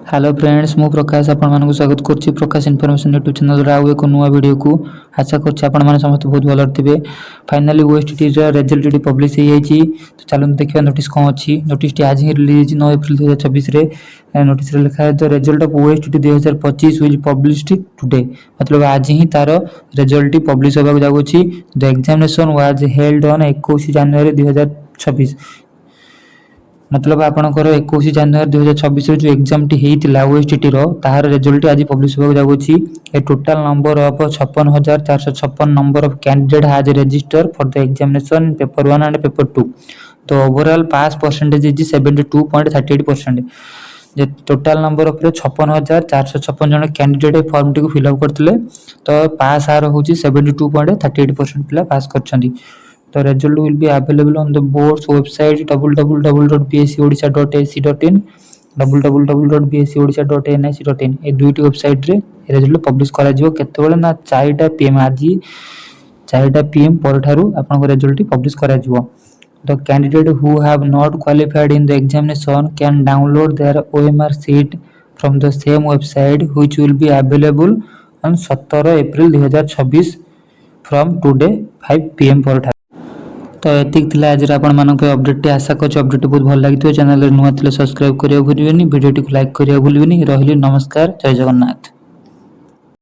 Hello friends मु प्रकाश आपण मानक स्वागत करछि प्रकाश इनफॉरमेशन यूट्यूब चैनल रा एक नुवा वीडियो को आशा करछि आपण माने समस्त बहुत भलो थिबे। फाइनली ओएसटी रा रिजल्ट पब्लिश हे जाइछि तो चलो देखिबा नोटिस कोन अछि। नोटिस टी आज ही रिलीज 9 अप्रैल 2024 रे नोटिस रे लिखा है the result of OST 2025 will published today मतलब आज ही तार रिजल्ट पब्लिश होबा जाउछि। The examination was held on 21 जनवरी 2026 मतलब आपनकर 21 जनवरी 2026 जो एग्जाम टी हेतिला ओएसटी रो तार रिजल्ट आज पब्लिश होबा जाउछि। A total number of 56456 number of candidate has register for the examination paper 1 and paper 2 तो overall pass percentage is 72.38%। J total number of 56456 जन कैंडिडेट फॉर्म टी को फिल अप करथिले तो पास आर होछि 72.38% पिला पास करछंदी। The result will be available on the board's website www.bseodisha.ac.in www.bseodisha.nic.in A दुईटी website रे result publish करा जिवो केतेबेले ना 4टा पीएम आज 4टा पीएम पर थारु आपन को रिजल्ट पब्लिश करा जिवो। The candidate who have not qualified in the examination can download their OMR sheet from the same website which will be available on 17 April 2026 from today 5 pm पर तो एतिक थिला आज आपण मानक अपडेट आशा करछ अपडेट बहुत भल लागितो चैनल रे नुवा थिले सब्सक्राइब करियो भूलिबेनी वीडियो टी लाइक करियो भूलिबेनी। रहिली नमस्कार जय जगन्नाथ।